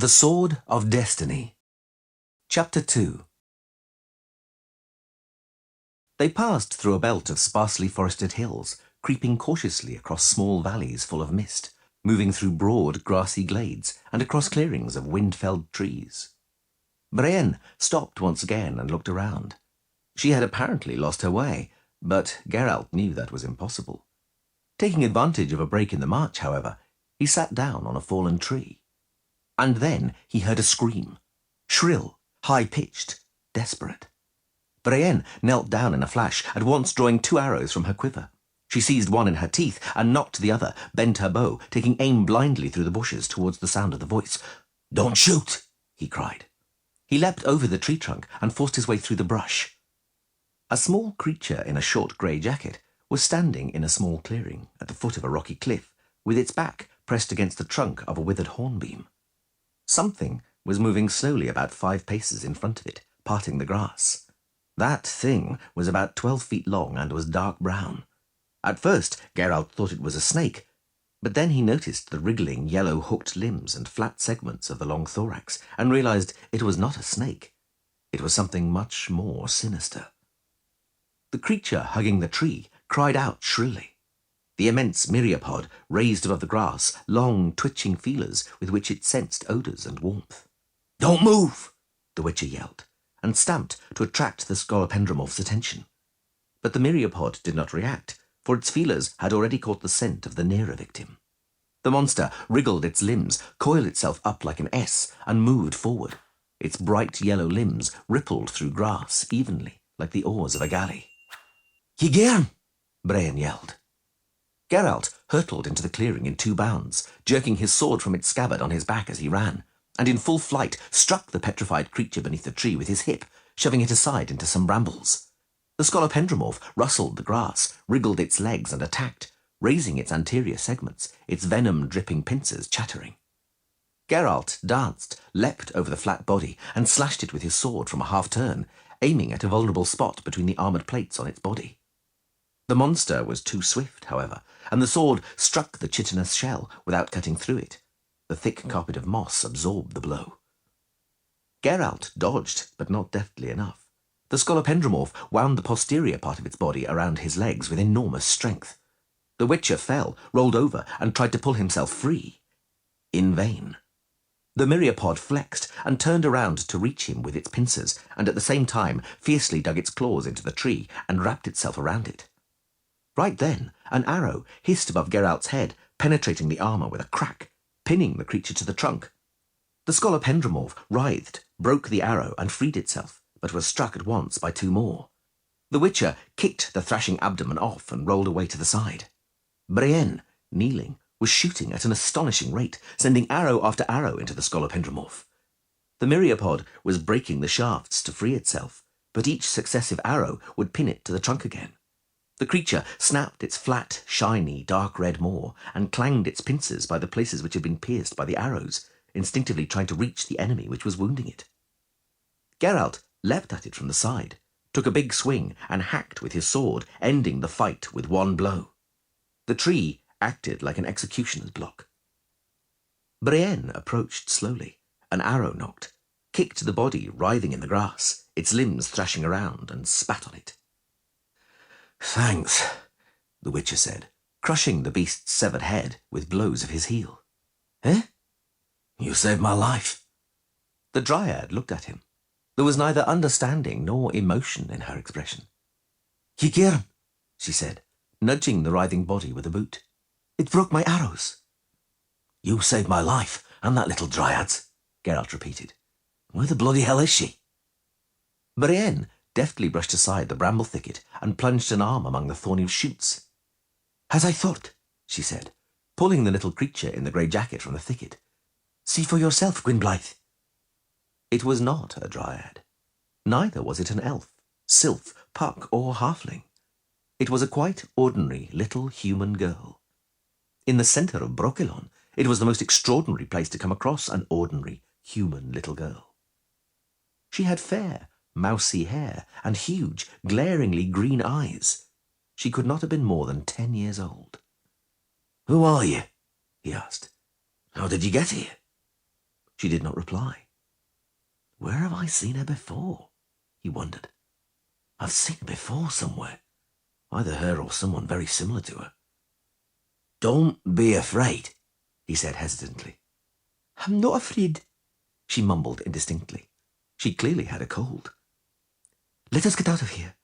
The Sword of Destiny. Chapter 2. They passed through a belt of sparsely forested hills, creeping cautiously across small valleys full of mist, moving through broad grassy glades and across clearings of wind-felled trees. Brienne stopped once again and looked around. She had apparently lost her way, but Geralt knew that was impossible. Taking advantage of a break in the march, however, he sat down on a fallen tree. And then he heard a scream, shrill, high-pitched, desperate. Brienne knelt down in a flash, at once drawing 2 arrows from her quiver. She seized one in her teeth and knocked the other, bent her bow, taking aim blindly through the bushes towards the sound of the voice. "Don't shoot!" he cried. He leapt over the tree trunk and forced his way through the brush. A small creature in a short grey jacket was standing in a small clearing at the foot of a rocky cliff, with its back pressed against the trunk of a withered hornbeam. Something was moving slowly about 5 paces in front of it, parting the grass. That thing was about 12 feet long and was dark brown. At first, Geralt thought it was a snake, but then he noticed the wriggling yellow hooked limbs and flat segments of the long thorax and realized it was not a snake. It was something much more sinister. The creature hugging the tree cried out shrilly. The immense myriapod raised above the grass long, twitching feelers with which it sensed odours and warmth. "Don't move!" the Witcher yelled, and stamped to attract the scolopendromorph's attention. But the myriapod did not react, for its feelers had already caught the scent of the nearer victim. The monster wriggled its limbs, coiled itself up like an S, and moved forward. Its bright yellow limbs rippled through grass evenly, like the oars of a galley. "Higern!" Brienne yelled. Geralt hurtled into the clearing in 2 bounds, jerking his sword from its scabbard on his back as he ran, and in full flight struck the petrified creature beneath the tree with his hip, shoving it aside into some brambles. The scolopendromorph rustled the grass, wriggled its legs and attacked, raising its anterior segments, its venom-dripping pincers chattering. Geralt danced, leapt over the flat body, and slashed it with his sword from a half-turn, aiming at a vulnerable spot between the armoured plates on its body. The monster was too swift, however, and the sword struck the chitinous shell without cutting through it. The thick carpet of moss absorbed the blow. Geralt dodged, but not deftly enough. The scolopendromorph wound the posterior part of its body around his legs with enormous strength. The Witcher fell, rolled over, and tried to pull himself free. In vain. The myriapod flexed and turned around to reach him with its pincers, and at the same time fiercely dug its claws into the tree and wrapped itself around it. Right then, an arrow hissed above Geralt's head, penetrating the armour with a crack, pinning the creature to the trunk. The scolopendromorph writhed, broke the arrow, and freed itself, but was struck at once by 2 more. The Witcher kicked the thrashing abdomen off and rolled away to the side. Brienne, kneeling, was shooting at an astonishing rate, sending arrow after arrow into the scolopendromorph. The myriapod was breaking the shafts to free itself, but each successive arrow would pin it to the trunk again. The creature snapped its flat, shiny, dark red maw and clanged its pincers by the places which had been pierced by the arrows, instinctively trying to reach the enemy which was wounding it. Geralt leapt at it from the side, took a big swing, and hacked with his sword, ending the fight with 1 blow. The tree acted like an executioner's block. Brienne approached slowly, an arrow nocked, kicked the body writhing in the grass, its limbs thrashing around, and spat on it. "Thanks," the Witcher said, crushing the beast's severed head with blows of his heel. "Eh? You saved my life." The dryad looked at him. There was neither understanding nor emotion in her expression. "Higern," she said, nudging the writhing body with a boot. "It broke my arrows." "You saved my life, and that little dryad's," Geralt repeated. "Where the bloody hell is she?" Brienne deftly brushed aside the bramble thicket and plunged an arm among the thorny shoots. "As I thought," she said, pulling the little creature in the grey jacket from the thicket. "See for yourself, Gwynblythe." It was not a dryad. Neither was it an elf, sylph, puck, or halfling. It was a quite ordinary little human girl. In the centre of Brokilon, it was the most extraordinary place to come across an ordinary human little girl. She had fair, mousy hair and huge, glaringly green eyes. She could not have been more than 10 years old. "Who are you?" he asked. "How did you get here?" She did not reply. Where have I seen her before? He wondered. I've seen her before somewhere. Either her or someone very similar to her. Don't be afraid, he said hesitantly. I'm not afraid, she mumbled indistinctly. She clearly had a cold. Let us get out of here,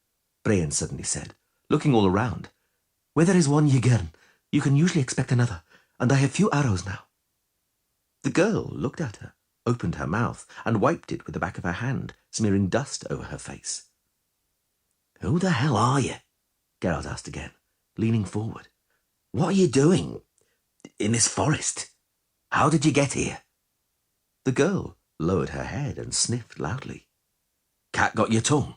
Brian suddenly said, looking all around. Where there is one Jägern, you can usually expect another, and I have few arrows now. The girl looked at her, opened her mouth, and wiped it with the back of her hand, smearing dust over her face. Who the hell are you? Geralt asked again, leaning forward. What are you doing in this forest? How did you get here? The girl lowered her head and sniffed loudly. Cat got your tongue?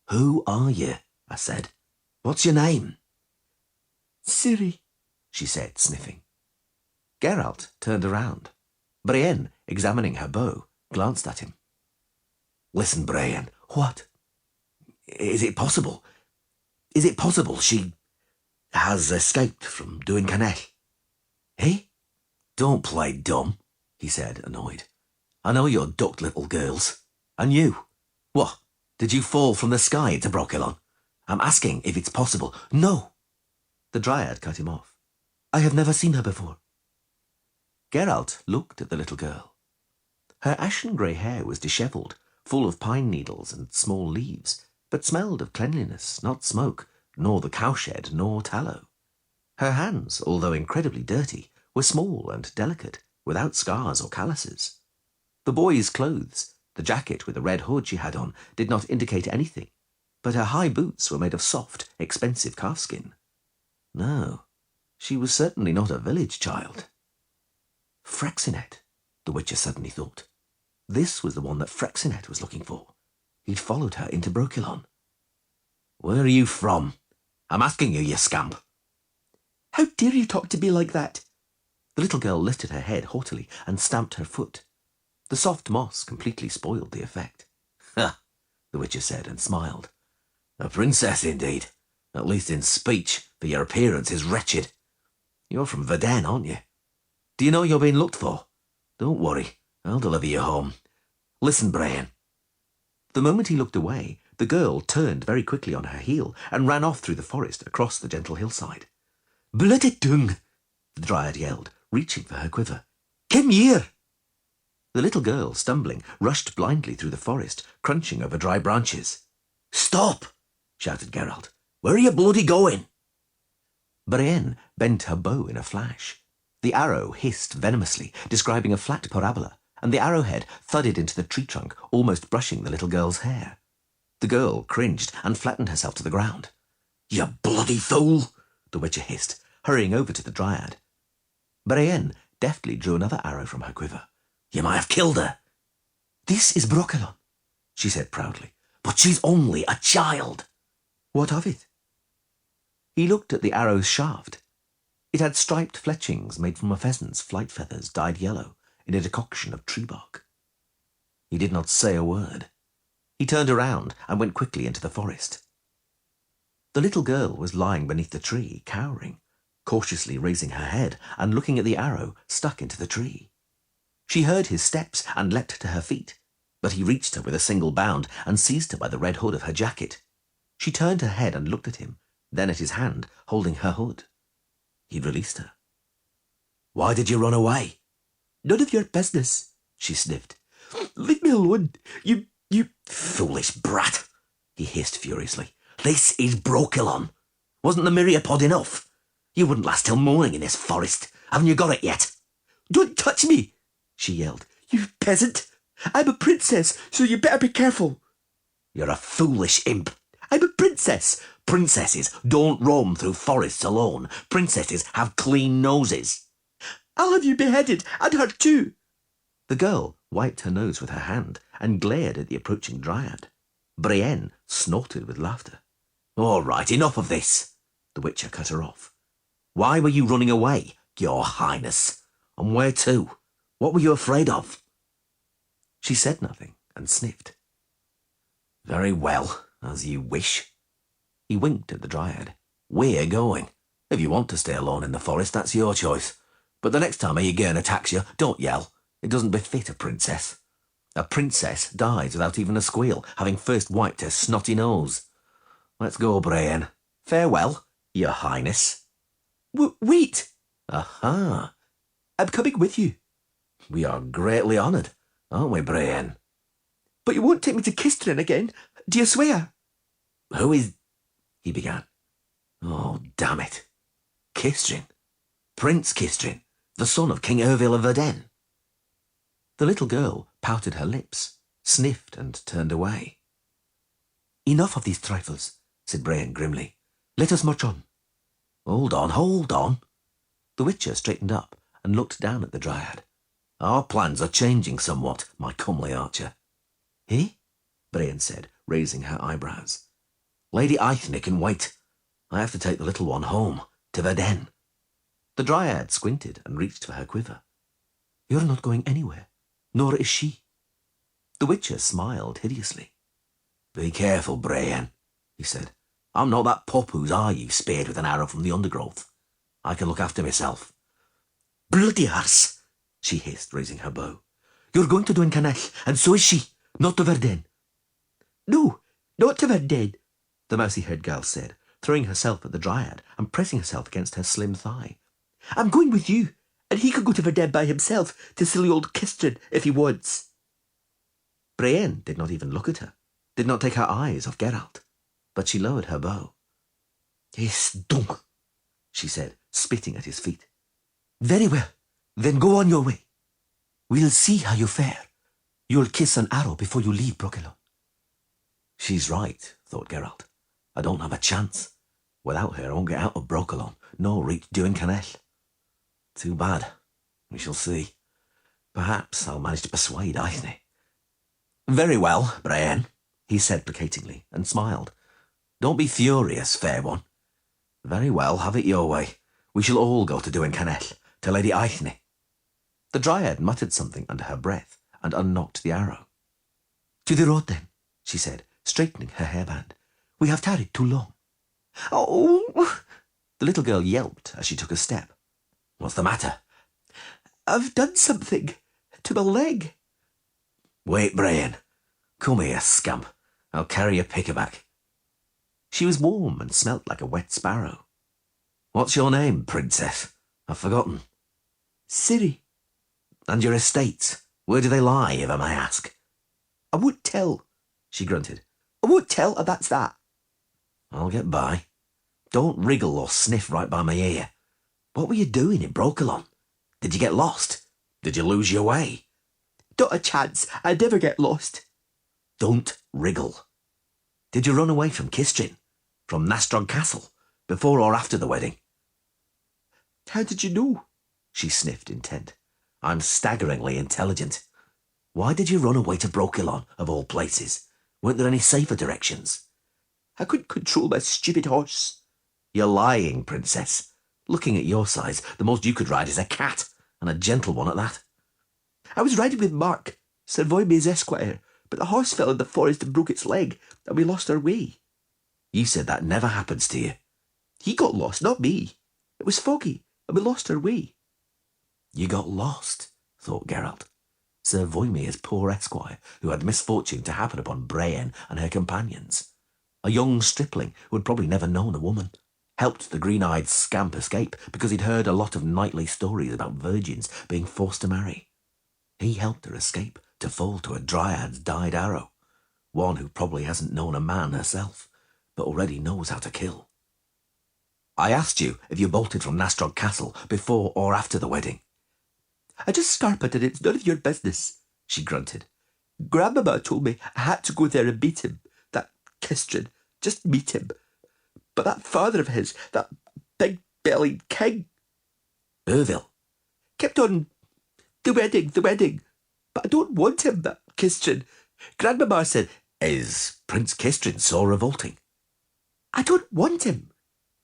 Who are you? I said. What's your name? Ciri, she said, sniffing. Geralt turned around. Brienne, examining her bow, glanced at him. Listen, Brienne. What? Is it possible? Is it possible she has escaped from doing Canet? Eh? Don't play dumb, he said, annoyed. I know you're ducked little girls. And you? What? Did you fall from the sky into Brokilon? I'm asking if it's possible. No. The Dryad cut him off. I have never seen her before. Geralt looked at the little girl. Her ashen-grey hair was dishevelled, full of pine needles and small leaves, but smelled of cleanliness, not smoke, nor the cowshed, nor tallow. Her hands, although incredibly dirty, were small and delicate, without scars or calluses. The boy's clothes, the jacket with the red hood she had on, did not indicate anything, but her high boots were made of soft, expensive calfskin. No, she was certainly not a village child. Frexinet, the Witcher suddenly thought. This was the one that Frexinet was looking for. He'd followed her into Brokilon. Where are you from? I'm asking you, you scamp. How dare you talk to me like that? The little girl lifted her head haughtily and stamped her foot. The soft moss completely spoiled the effect. Ha, the Witcher said and smiled. A princess indeed, at least in speech, for your appearance is wretched. You're from Verden, aren't you? Do you know you're being looked for? Don't worry, I'll deliver you home. Listen, Brian. The moment he looked away, the girl turned very quickly on her heel and ran off through the forest across the gentle hillside. Bloody dung! The Dryad yelled, reaching for her quiver. Come here! The little girl, stumbling, rushed blindly through the forest, crunching over dry branches. Stop! Shouted Geralt. Where are you bloody going? Brienne bent her bow in a flash. The arrow hissed venomously, describing a flat parabola, and the arrowhead thudded into the tree trunk, almost brushing the little girl's hair. The girl cringed and flattened herself to the ground. You bloody fool! The Witcher hissed, hurrying over to the Dryad. Brienne deftly drew another arrow from her quiver. You might have killed her. This is Brokilon, she said proudly. But she's only a child. What of it? He looked at the arrow's shaft. It had striped fletchings made from a pheasant's flight feathers dyed yellow in a decoction of tree bark. He did not say a word. He turned around and went quickly into the forest. The little girl was lying beneath the tree, cowering, cautiously raising her head and looking at the arrow stuck into the tree. She heard his steps and leapt to her feet, but he reached her with a single bound and seized her by the red hood of her jacket. She turned her head and looked at him, then at his hand, holding her hood. He'd released her. Why did you run away? None of your business, she sniffed. Leave me alone, you foolish brat, he hissed furiously. This is Brokilon. Wasn't the myriapod enough? You wouldn't last till morning in this forest. Haven't you got it yet? Don't touch me, she yelled. You peasant. I'm a princess, so you better be careful. You're a foolish imp. I'm a princess. Princesses don't roam through forests alone. Princesses have clean noses. I'll have you beheaded, and her too. The girl wiped her nose with her hand and glared at the approaching Dryad. Brienne snorted with laughter. All right, enough of this. The Witcher cut her off. Why were you running away, your highness? And where to? What were you afraid of? She said nothing and sniffed. Very well, as you wish. He winked at the Dryad. We're going. If you want to stay alone in the forest, that's your choice. But the next time a Jägern attacks you, don't yell. It doesn't befit a princess. A princess dies without even a squeal, having first wiped her snotty nose. Let's go, Brienne. Farewell, your highness. Wait! Aha! I'm coming with you. We are greatly honoured, aren't we, Brienne? But you won't take me to Kistrin again, do you swear? Who is... he began. Oh, damn it. Kistrin. Prince Kistrin, the son of King Ervil of Verden. The little girl pouted her lips, sniffed and turned away. Enough of these trifles, said Brienne grimly. Let us march on. Hold on. The Witcher straightened up and looked down at the Dryad. Our plans are changing somewhat, my comely archer. Eh? Brienne said, raising her eyebrows. Lady Aithne can wait. I have to take the little one home, to Verden. The Dryad squinted and reached for her quiver. You're not going anywhere, nor is she. The Witcher smiled hideously. Be careful, Brienne, he said. I'm not that pup whose eye you speared with an arrow from the undergrowth. I can look after myself. Bloody arse, she hissed, raising her bow. You're going to Duncanech, and so is she, not to Verden. No, not to Verden, the mousy-haired girl said, throwing herself at the Dryad and pressing herself against her slim thigh. I'm going with you, and he could go to Verden by himself to silly old Kistrin if he wants. Brienne did not even look at her, did not take her eyes off Geralt, but she lowered her bow. Yes, donc, she said, spitting at his feet. Very well, then go on your way. We'll see how you fare. You'll kiss an arrow before you leave Brokilon. She's right, thought Geralt. I don't have a chance. Without her, I won't get out of Brokilon, nor reach Duncanech. Too bad. We shall see. Perhaps I'll manage to persuade Aithne. Very well, Brienne, he said placatingly, and smiled. Don't be furious, fair one. Very well, have it your way. We shall all go to Duncanech, to Lady Aithne. The Dryad muttered something under her breath and unnocked the arrow. To the road, then, she said, straightening her hairband. We have tarried too long. Oh! The little girl yelped as she took a step. What's the matter? I've done something to my leg. Wait, Brienne. Come here, scamp. I'll carry your pickaback. She was warm and smelt like a wet sparrow. What's your name, princess? I've forgotten. Ciri. And your estates? Where do they lie, if I may ask? I won't tell, she grunted. I won't tell, and that's that. I'll get by. Don't wriggle or sniff right by my ear. What were you doing in Brokilon? Did you get lost? Did you lose your way? Not a chance. I'd never get lost. Don't wriggle. Did you run away from Kistrin? From Nastrog Castle? Before or after the wedding? How did you know? She sniffed, intent. I'm staggeringly intelligent. Why did you run away to Brokilon, of all places? Weren't there any safer directions? I couldn't control my stupid horse. You're lying, princess. Looking at your size, the most you could ride is a cat, and a gentle one at that. I was riding with Mark, Sir Voime's esquire, but the horse fell in the forest and broke its leg, and we lost our way. You said that never happens to you. He got lost, not me. It was foggy, and we lost our way. You got lost, thought Geralt. Sir Voime's poor esquire, who had misfortune to happen upon Brienne and her companions. A young stripling who had probably never known a woman. Helped the green-eyed scamp escape because he'd heard a lot of nightly stories about virgins being forced to marry. He helped her escape to fall to a dryad's dyed arrow, one who probably hasn't known a man herself, but already knows how to kill. I asked you if you bolted from Nastrog Castle before or after the wedding. I just scarpered and it's none of your business, she grunted. Grandmama told me I had to go there and meet him, that Kistrin, just meet him. But that father of his, that big-bellied king... Ervil? Kept on, the wedding, but I don't want him, that Kistrin. Grandmama said... Is Prince Kistrin so revolting? I don't want him,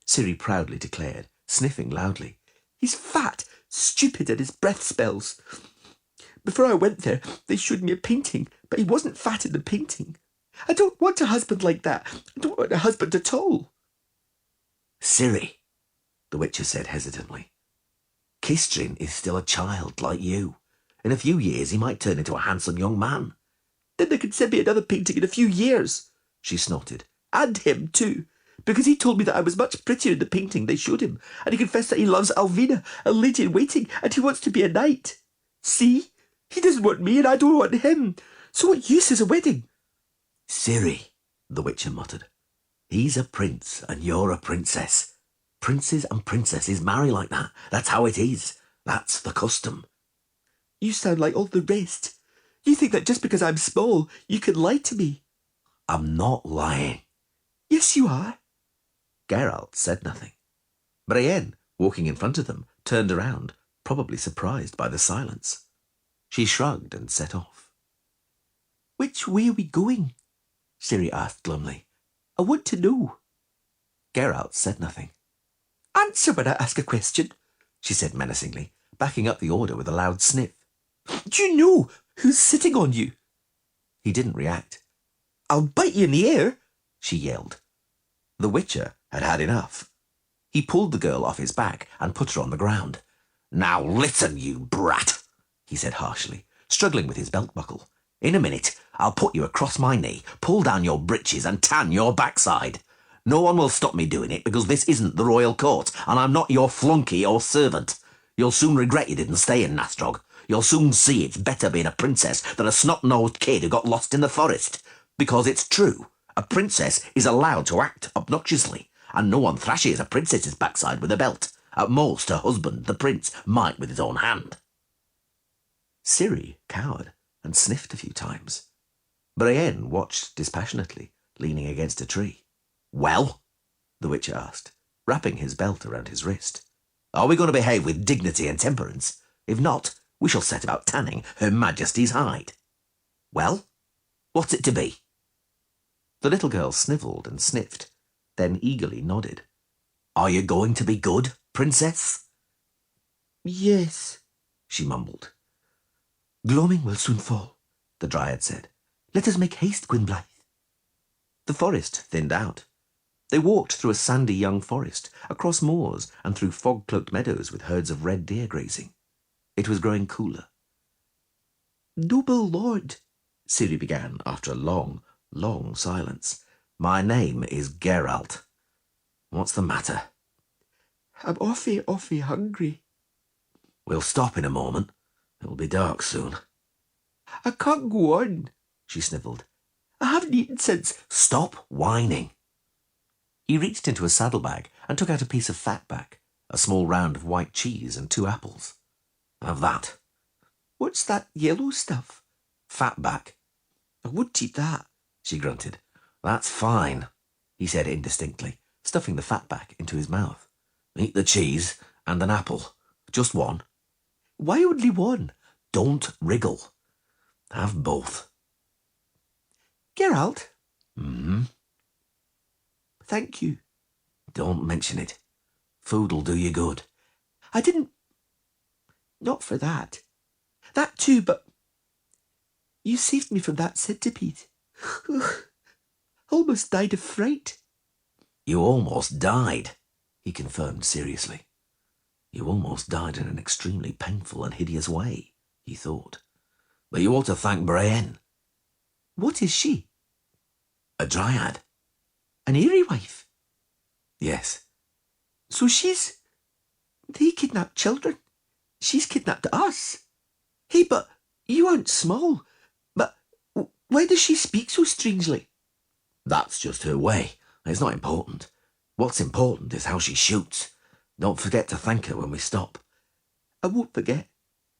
Ciri proudly declared, sniffing loudly. He's fat, stupid, and his breath smells. Before I went there, they showed me a painting, but he wasn't fat in the painting. I don't want a husband like that. I don't want a husband at all. Ciri, the Witcher said hesitantly. Kistrin is still a child like you. In a few years he might turn into a handsome young man. Then they could send me another painting in a few years, she snorted. And him, too, because he told me that I was much prettier in the painting they showed him, and he confessed that he loves Alvina, a lady-in-waiting, and he wants to be a knight. See? He doesn't want me, and I don't want him. So what use is a wedding? Ciri, the Witcher muttered. He's a prince, and you're a princess. Princes and princesses marry like that. That's how it is. That's the custom. You sound like all the rest. You think that just because I'm small, you can lie to me. I'm not lying. Yes, you are. Geralt said nothing. Brienne, walking in front of them, turned around, probably surprised by the silence. She shrugged and set off. Which way are we going? Ciri asked glumly. I want to know. Geralt said nothing. Answer when I ask a question, she said menacingly, backing up the order with a loud sniff. Do you know who's sitting on you? He didn't react. I'll bite you in the ear, she yelled. The Witcher had had enough. He pulled the girl off his back and put her on the ground. Now listen, you brat, he said harshly, struggling with his belt buckle. In a minute, I'll put you across my knee, pull down your breeches and tan your backside. No one will stop me doing it because this isn't the royal court and I'm not your flunky or servant. You'll soon regret you didn't stay in Nastrog. You'll soon see it's better being a princess than a snot-nosed kid who got lost in the forest. Because it's true, a princess is allowed to act obnoxiously, and no one thrashes a princess's backside with a belt. At most, her husband, the prince, might with his own hand. Ciri cowered and sniffed a few times. Brienne watched dispassionately, leaning against a tree. Well? The Witcher asked, wrapping his belt around his wrist. Are we going to behave with dignity and temperance? If not, we shall set about tanning Her Majesty's hide. Well? What's it to be? The little girl snivelled and sniffed, then eagerly nodded. Are you going to be good, princess? Yes, she mumbled. Gloaming will soon fall, the Dryad said. Let us make haste, Gwynblythe. The forest thinned out. They walked through a sandy young forest, across moors and through fog-cloaked meadows with herds of red deer grazing. It was growing cooler. Noble lord, Ciri began after a long, long silence. My name is Geralt. What's the matter? I'm awfully hungry. We'll stop in a moment. It'll be dark soon. I can't go on, she snivelled. I haven't eaten since... Stop whining. He reached into a saddlebag and took out a piece of fatback, a small round of white cheese and 2 apples. Have that. What's that yellow stuff? Fatback. I wouldn't eat that, she grunted. That's fine, he said indistinctly, stuffing the fatback into his mouth. Eat the cheese and an apple. Just one. Why only one? Don't wriggle. Have both. Geralt? Mm-hmm. Thank you. Don't mention it. Food'll do you good. I didn't... Not for that. That too, but... You saved me from that centipede. Almost died of fright. You almost died, he confirmed seriously. You almost died in an extremely painful and hideous way, he thought. But you ought to thank Brienne. What is she? A dryad. An eerie wife? Yes. So she's... They kidnapped children. She's kidnapped us. Hey, but you aren't small. But why does she speak so strangely? That's just her way. It's not important. What's important is how she shoots. Don't forget to thank her when we stop. I won't forget,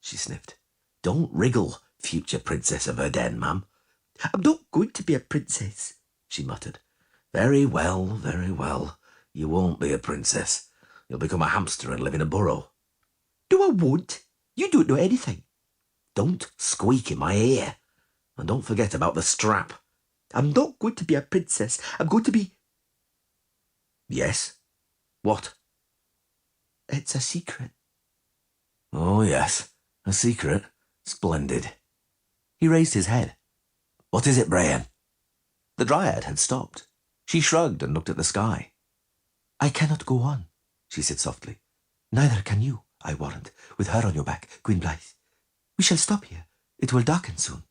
she sniffed. Don't wriggle, future princess of Erden, ma'am. I'm not going to be a princess, she muttered. Very well, very well. You won't be a princess. You'll become a hamster and live in a burrow. No, I won't. You don't know anything. Don't squeak in my ear. And don't forget about the strap. I'm not going to be a princess. I'm going to be... Yes? What? It's a secret. Oh, yes. A secret. Splendid. He raised his head. What is it, Brian? The Dryad had stopped. She shrugged and looked at the sky. I cannot go on, she said softly. Neither can you, I warrant, with her on your back, Gwynblythe. We shall stop here. It will darken soon.